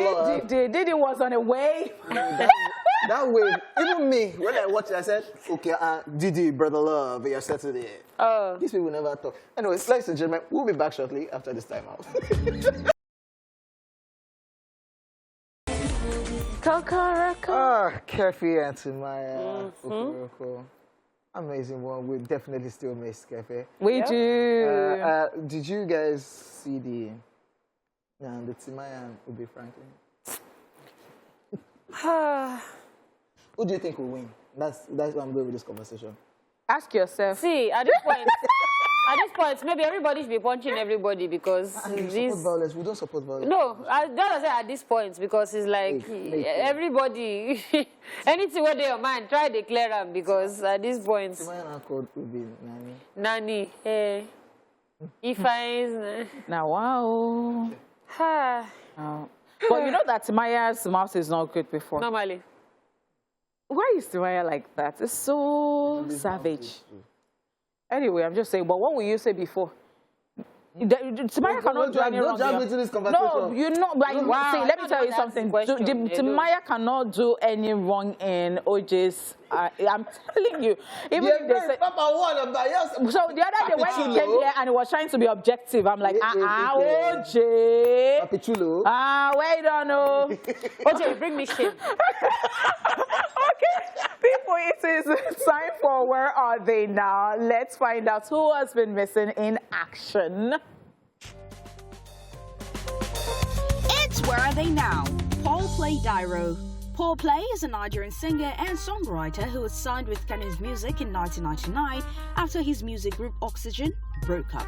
Diddy was on a wave. That wave, even me, when I watched it, I said, okay, Diddy, brother love, you're set today. Oh. These people never talk. Anyways, ladies and gentlemen, we'll be back shortly after this time out. Kefi and Timaya. Amazing one. We definitely still miss Kefi. We do. Did you guys see the Timaya and Ubi Franklin? Who do you think will win? That's where I'm going with this conversation. Ask yourself. See, at this point, maybe everybody should be punching everybody because support violence. We don't support violence. No, I don't say at this point because it's like everybody, anything where they your mind, try to declare them because at this point. Timaya code will be Nani. If I now wow. Oh. But you know that Timaya's mouth is not good before. Normally. Why is Timaya like that? It's so savage. Anyway, I'm just saying, but what will you say before? Timaya cannot do any wrong. No, you know, but see, let me tell you something. Timaya cannot do any wrong in OJ's. I'm telling you. Even if they say, so the other day when he came here and he was trying to be objective, I'm like, OJ. Wait on no. OJ, bring me shit. Okay, people, it is time for Where Are They Now? Let's find out who has been missing in action. It's Where Are They Now? Paul Play Dairo. Paul Play is a Nigerian singer and songwriter who was signed with Kenny's Music in 1999 after his music group Oxygen broke up.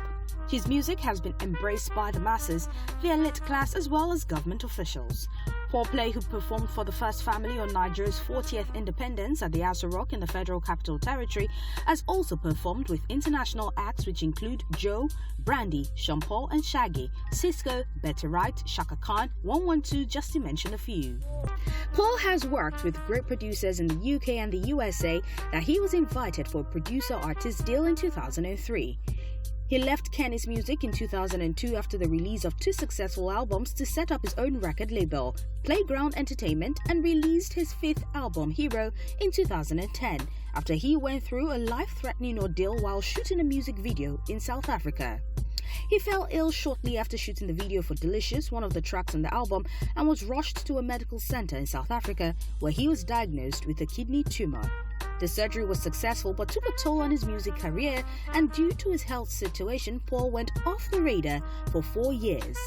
His music has been embraced by the masses, the elite class as well as government officials. Paul Play, who performed for the First Family on Nigeria's 40th independence at the Aso Rock in the Federal Capital Territory, has also performed with international acts which include Joe, Brandy, Sean Paul and Shaggy, Cisco, Betty Wright, Shaka Khan, 112 just to mention a few. Paul has worked with great producers in the UK and the USA that he was invited for a producer-artist deal in 2003. He left Kenny's Music in 2002 after the release of 2 successful albums to set up his own record label, Playground Entertainment, and released his 5th album, Hero, in 2010 after he went through a life-threatening ordeal while shooting a music video in South Africa. He fell ill shortly after shooting the video for Delicious, one of the tracks on the album, and was rushed to a medical center in South Africa where he was diagnosed with a kidney tumor. The surgery was successful but took a toll on his music career, and due to his health situation, Paul went off the radar for 4 years.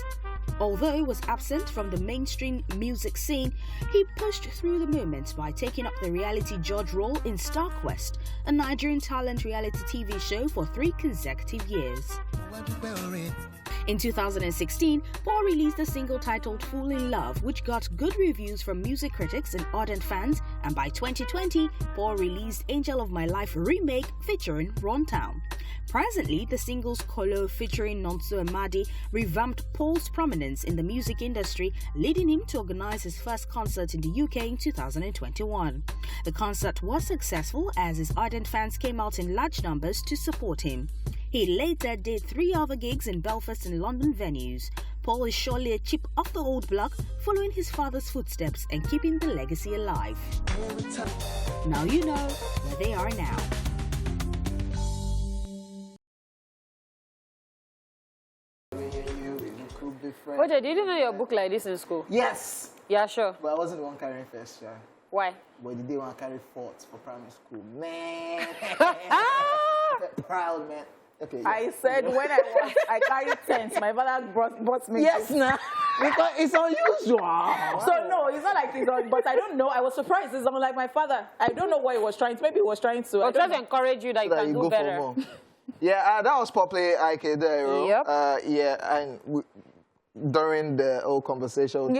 Although he was absent from the mainstream music scene, he pushed through the movement by taking up the reality judge role in Star Quest, a Nigerian talent reality TV show for 3 consecutive years. In 2016, Paul released a single titled Fool in Love, which got good reviews from music critics and ardent fans, and by 2020, Paul released Angel of My Life remake featuring Runtown. Presently, the singles Kolo featuring Nonso Amadi revamped Paul's prominence in the music industry, leading him to organize his first concert in the UK in 2021. The concert was successful as his ardent fans came out in large numbers to support him. He later did 3 other gigs in Belfast and London venues. Paul is surely a chip off the old block, following his father's footsteps and keeping the legacy alive. Now you know where they are now. Wait, did you know your book like this in school? Yes. Yeah, sure. But I wasn't the one carrying first, yeah. Why? But the day when I carried fourth for primary school, man. Proud, man. Okay. Yeah. I said when I carried 10th, my father brought me. Yes, now. Because it's unusual. So no, it's not like he's on, but I don't know. I was surprised. It's like my father. I don't know what he was trying to. Maybe he was trying to. Or try to encourage you that you can do better. For more. Yeah, that was probably IK there. Yep. Yeah, and during the whole conversation,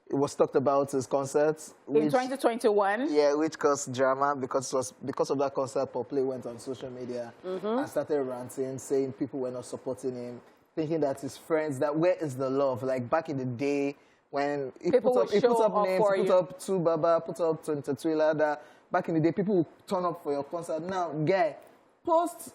it was talked about his concerts in 2021. Yeah, which caused drama because of that concert. Popley went on social media and started ranting, saying people were not supporting him, thinking that his friends, that where is the love? Like back in the day when he put up names, put up Tu Baba, put up Twila, that back in the day people would turn up for your concert. Now, guy, post.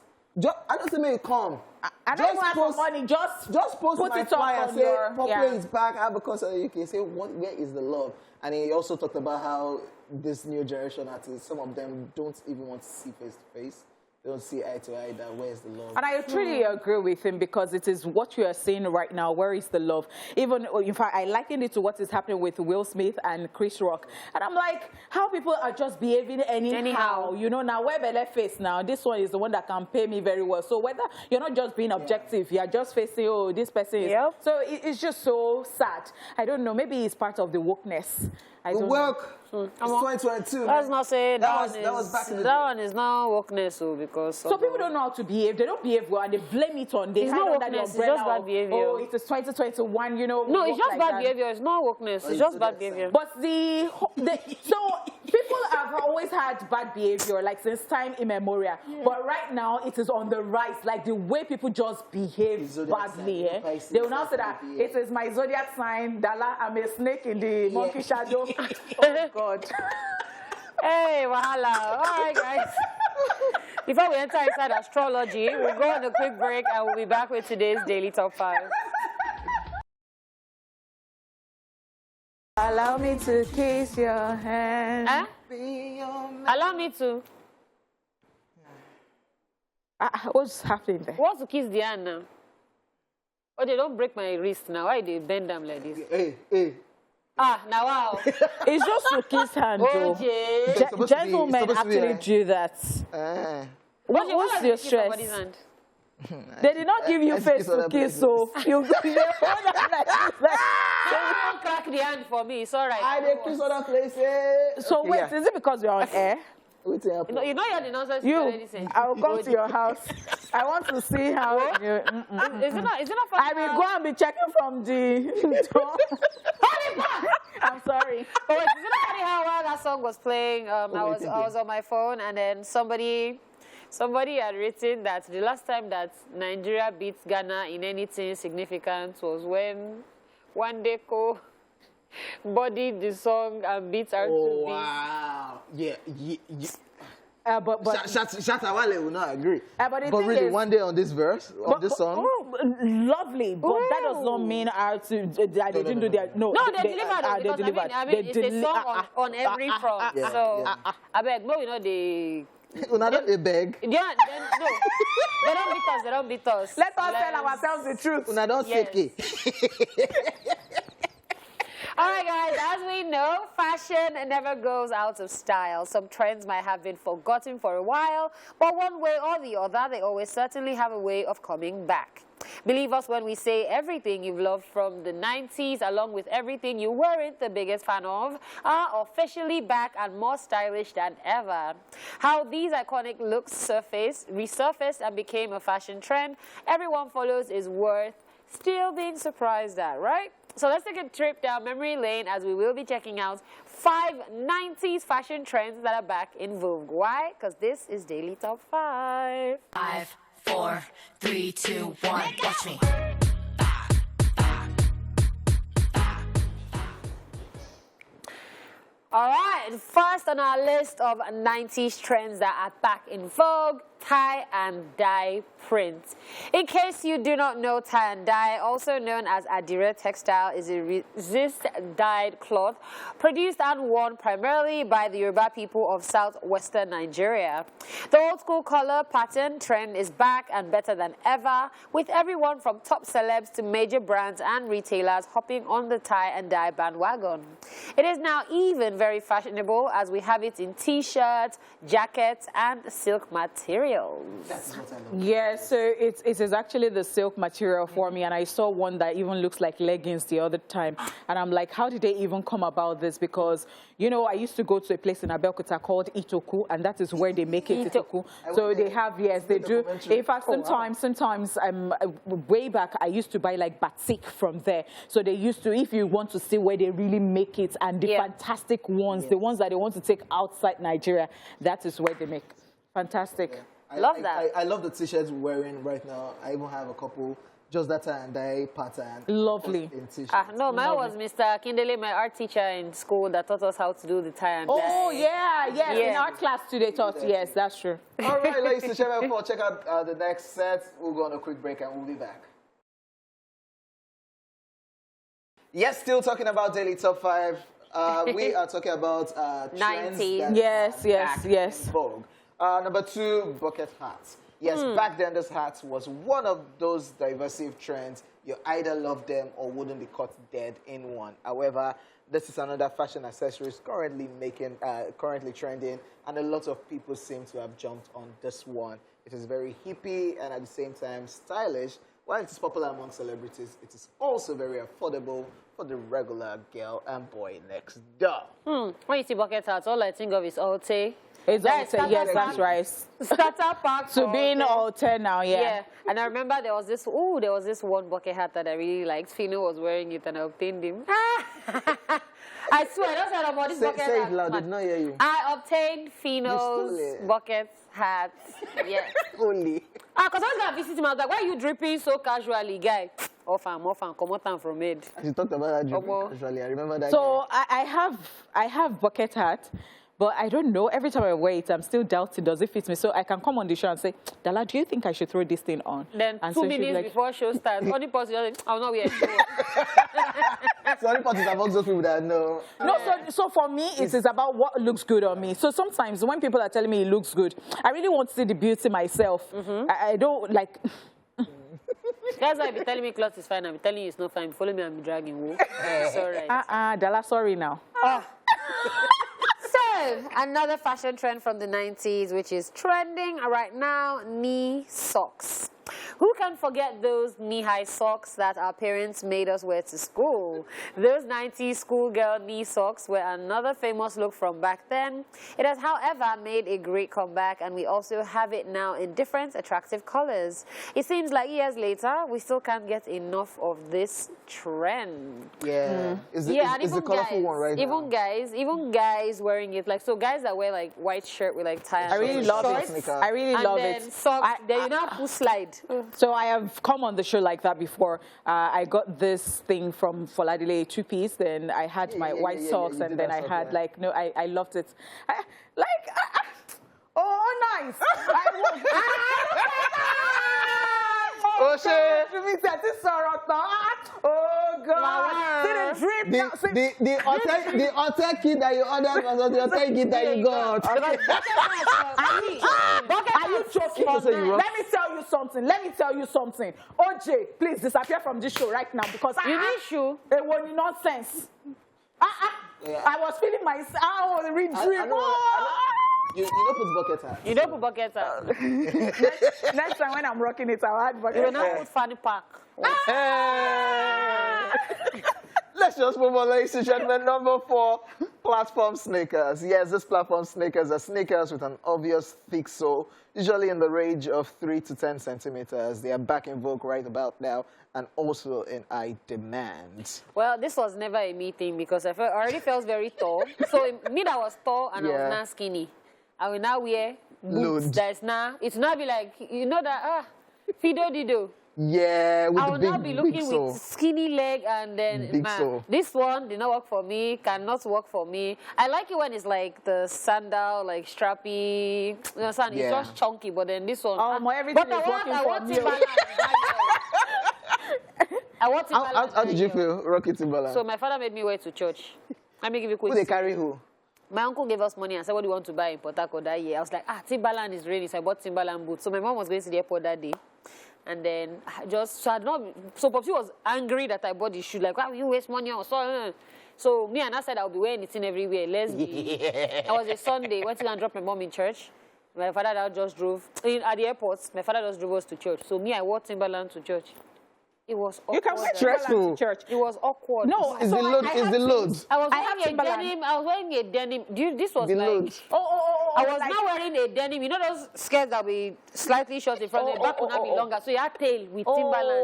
I don't say may come. I don't want for money. Just post put my it up flyer. on Say your. Popley is back. I have a concert. You can say where is the love? And he also talked about how this new generation artists, some of them don't even want to see face to face. They don't see eye to eye. That where's the love? And I truly agree with him because it is what you are saying right now. Where is the love? Even in fact, I likened it to what is happening with Will Smith and Chris Rock. And I'm like, how people are just behaving anyhow. You know, now where Belle face now, this one is the one that can pay me very well. So whether you're not just being objective, you're just facing, oh, this person is. Yep. So it's just so sad. I don't know. Maybe it's part of the wokeness. I don't know. It's 2022. Let's not say that was back in the day. That one is not wokeness, because so people don't know how to behave. They don't behave well, and they blame it on. They it's not wokeness. It's just bad behavior. Oh, it's 2021. You know. No, it's just bad behavior. It's not wokeness. It's just bad behavior. But so people have always had bad behavior, like since time immemorial. Yeah. But right now it is on the rise. Like the way people just behave badly. They will now say that it is my zodiac sign. Dala, I'm a snake in the monkey shadow. Oh God. Hey, wahala. All right, guys. Before we enter inside astrology, we'll go on a quick break and we'll be back with today's Daily Top 5. Allow me to kiss your hand. Allow me to. What's happening there? What's to kiss the hand now? Oh, they don't break my wrist now. Why they bend them like this? Hey. Now wow. It's just to kiss hand, though. Gentlemen actually do that. What's your stress? They did not give you face to kiss, so you hold on like this. Don't crack the hand for me. It's all right. I did kiss other places. So wait, is it because you're on air? You know you're the nonsense. I will come to your house. I want to see how. Is it not funny? I will go and be checking from the door. I'm sorry. Oh, wait, is it not funny how while that song was playing, I was on my phone, and then somebody had written that the last time that Nigeria beat Ghana in anything significant was when Wandeko bodied the song and beat her to beat. Wow. Yeah. But Shatawale will not agree. But really, one day on this verse, on this song. Lovely, but that does not mean they didn't do their. No, they delivered. I mean, it's a song on every front. So, I beg, no, they they beg. Yeah, no. They don't beat us. Let us tell ourselves the truth. Don't say All right, guys, as we know, fashion never goes out of style. Some trends might have been forgotten for a while, but one way or the other, they always certainly have a way of coming back. Believe us when we say everything you've loved from the 90s, along with everything you weren't the biggest fan of, are officially back and more stylish than ever. How these iconic looks resurfaced and became a fashion trend everyone follows is worth still being surprised at, right? So let's take a trip down memory lane as we will be checking out 5 90s fashion trends that are back in vogue. Why? Because this is Daily Top 5. 5, 4, 3, 2, 1. Watch me. All right, first on our list of 90s trends that are back in vogue, tie and dye print. In case you do not know, tie and dye, also known as Idibia textile, is a resist-dyed cloth produced and worn primarily by the Yoruba people of southwestern Nigeria. The old-school color pattern trend is back and better than ever, with everyone from top celebs to major brands and retailers hopping on the tie and dye bandwagon. It is now even very fashionable as we have it in t-shirts, jackets, and silk materials. That's what I love. Yeah, so it is actually the silk material for me, and I saw one that even looks like leggings the other time, and I'm like, how did they even come about this? Because, you know, I used to go to a place in Abeokuta called Itoku, and that is where they make it, Itoku. So they have, yes, they do. In fact, sometimes way back, I used to buy like batik from there. So they used to, if you want to see where they really make it, and the fantastic ones, the ones that they want to take outside Nigeria, that is where they make. Fantastic. I Love that. I love the t-shirts we're wearing right now. I even have a couple, just that tie and dye pattern. Lovely. In t-shirts. No, mine was Mr. Kindele, my art teacher in school, that taught us how to do the tie and dye. Oh, yeah, yes. Yeah. In our class too, they taught, yes, that's true. All right, ladies and gentlemen, before check out the next set, we'll go on a quick break and we'll be back. Yes, still talking about Daily Top 5. We are talking about trends 90s. that Yes. in vogue. Number 2, bucket hats. Yes, back then this hat was one of those divisive trends. You either love them or wouldn't be caught dead in one. However, this is another fashion accessory currently trending, and a lot of people seem to have jumped on this one. It is very hippie and at the same time stylish. While it is popular among celebrities, it is also very affordable for the regular girl and boy next door. When you see bucket hats, all I think of is Alte. It's That's Alte, yes, that's Starter right. Starter pack. To be in Alte. Alte now, Yeah, and I remember there was this one bucket hat that I really liked. Fino was wearing it and I obtained him. I swear, that's what about this bucket Say hat. it loud, did not hear you. I obtained Fino's You stole it. bucket hat. Yeah. Only. Because I was going to visit him, I was like, why are you dripping so casually, guy? Off and come out from it. She talked about that drip casually. I remember that. So I have bucket hat, but I don't know. Every time I wear it, I'm still doubting, does it fit me? So I can come on the show and say, Dala, do you think I should throw this thing on? Then and 2 so she'll be minutes like, before show starts, only person I'll not wear a show. So only part is among those people that know. No, so for me, it is about what looks good on me. So sometimes when people are telling me it looks good, I really want to see the beauty myself. I don't like... That's why if you telling me clothes is fine, I'm telling you it's not fine. Follow me and be dragging. Whoa. It's all right. Dala, sorry now. So, another fashion trend from the 90s, which is trending right now, knee socks. Who can forget those knee-high socks that our parents made us wear to school? Those 90s schoolgirl knee socks were another famous look from back then. It has, however, made a great comeback, and we also have it now in different attractive colors. It seems like years later, we still can't get enough of this trend. Yeah. It's the colorful one right now. Even guys wearing it. Like, so guys that wear like white shirt with like tie and I really love it. I really love it. And socks, then you know how to slide. So I have come on the show like that before. I got this thing from Foladile 2-piece, then I had my white socks, and then I had like, no, I loved it. Oh, nice. Oh, shit. Oh, God. See the drip. The hotel kit that you ordered was the hotel kit that you got. Are you joking? Okay, So you let me tell you something. Let me tell you something. OJ, please disappear from this show right now because You need shoe. it was nonsense. Yeah. I was feeling my dream. I know. You don't put bucket hat. You don't put bucket up. Next time when I'm rocking it, I'll add You bucket. will not put fanny pack. Hey. Let's just move on, ladies and gentlemen. Number 4, platform sneakers. Yes, these platform sneakers are sneakers with an obvious thick sole, usually in the range of 3 to 10 centimeters. They are back in vogue right about now and also in high demand. Well, this was never a me thing because I already felt very tall. So me that was tall and I was not skinny. I will now wear boots. It's now be like, you know that, Fido Dido. Yeah, with I the will big, now be looking big sole. with skinny leg and then, Big sole. this one did not work for me, cannot work for me. I like it when it's like the sandal, like strappy, you know, it's just chunky, but then this one. Everything but is working I for want me. Timberland. I want Timberland. How did you feel, Rocky Timberland? So my father made me wear to church. Let me give you a quick. Who they carry who? My uncle gave us money and said, what do you want to buy in Port Harcourt that year? I was like, Timberland is ready. So I bought Timberland boots. So my mom was going to the airport that day. And then so Popsy was angry that I bought the shoe. Like, why will you waste money on so? So me and I said, I'll be wearing it in everywhere. Let's be. It was a Sunday. Went to go and drop my mom in church. My father now just drove at the airport. My father just drove us to church. So me, I wore Timberland to church. It was awkward. You can wear Stressful. Timberland to church. It was awkward. No, Is the load? Is the load? I was I have wearing a Timberland. denim. I was wearing a denim. This was The like. load. I was now wearing a denim. You know those skirts that be slightly short in front, the back will not be longer. So you had tail with Timberland.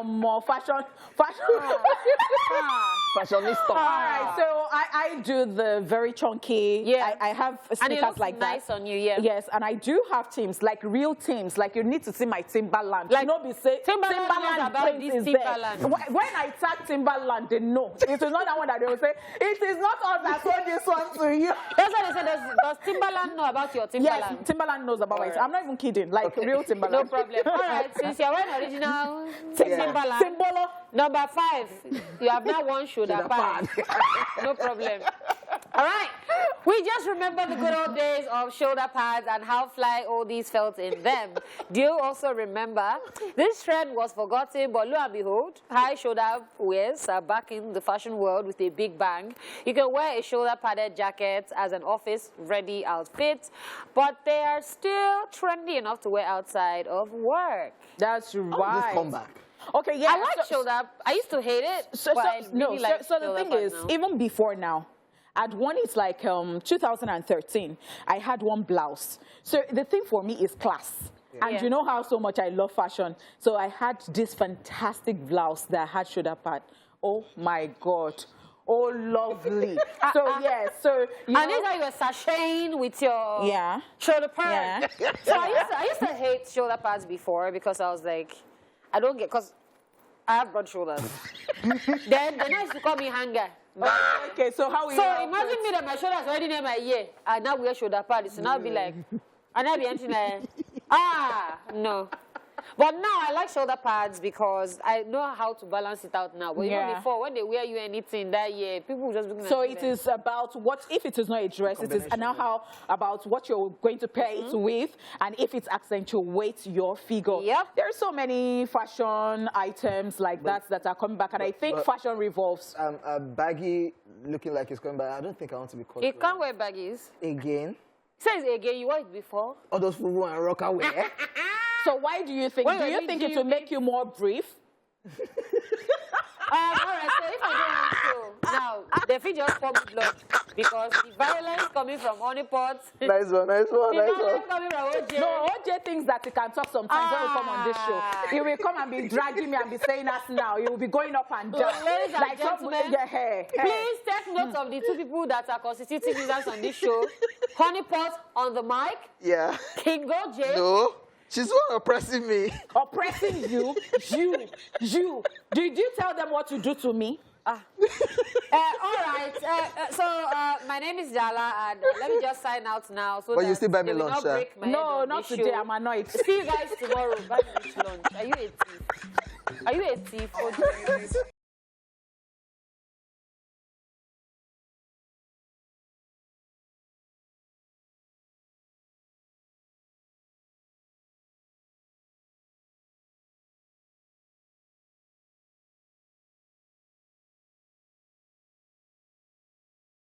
More fashion. Fashionista. All right, so I do the very chunky. Yeah. I have And it sneakers looks like nice that. on you, yeah. Yes, and I do have teams, like real teams. Like you need to see my Timberland. Like, you know, be say Timberland knows about print this is Timberland. there. When I tag Timberland, they know. It is not that one that they will say, it is not us that sold this one to you. That's what they said. Does Timberland know about your Timberland? Yes, Timberland knows about it. I'm not even kidding. Like real Timberland. No problem. All right, since you're wearing original Timberland. Symbolo. Number 5, you have now one shoulder pad. No problem. All right. We just remember the good old days of shoulder pads and how fly all these felt in them. Do you also remember? This trend was forgotten, but lo and behold, high shoulder wears are back in the fashion world with a big bang. You can wear a shoulder padded jacket as an office-ready outfit, but they are still trendy enough to wear outside of work. That's right. Just come back. Okay, yeah. I like shoulder. I used to hate it. But I really like so the thing is, now. even before now, I'd one is like 2013. I had one blouse. So the thing for me is class. Yeah. And you know how so much I love fashion. So I had this fantastic blouse that had shoulder pad. Oh my God. Oh, lovely. So, yeah, so, you and know. these are your sashaying with your shoulder pad. Yeah. So I used to hate shoulder pads before because I was like, I don't get, because I have broad shoulders. then I used to call me hanger. Okay, so how So imagine me that my shoulders already near my ear, and now wear shoulder pads. So now be like, and I'll be empty like, no. But now I like shoulder pads because I know how to balance it out now. But you know before, when they wear you anything that year, people just looking at So you it like, is about what, if it is not a dress, it is now how about what you're going to pair it with, and if it accentuates your figure. Yep. There are so many fashion items like that are coming back, and I think fashion revolves. Baggy looking like it's coming back. I don't think I want to be called. you can't wear baggies. Again. Says again, you wore it before. All those fufu and rocker wear. So why do you think? Wait, do you think it will make you more brief? All right, so if I don't want to, now, the feet just form blood because the violence coming from honeypots. Nice one. The coming from OJ. No, OJ thinks that he can talk sometimes when we come on this show. He will come and be dragging me and be saying us now. He will be going up and down. Ladies and gentlemen, hey. please take note of the 2 people that are constituting users on this show. Honeypot on the mic. Yeah. King OJ. No. She's one oppressing me. Oppressing you. Did you tell them what to do to me? All right. So my name is Dala, and let me just sign out now. So But you that still buy me they will lunch, not sir. break my head No, on not this today. show. I'm annoyed. See you guys tomorrow. Buy me lunch. Are you a thief? Are you a thief?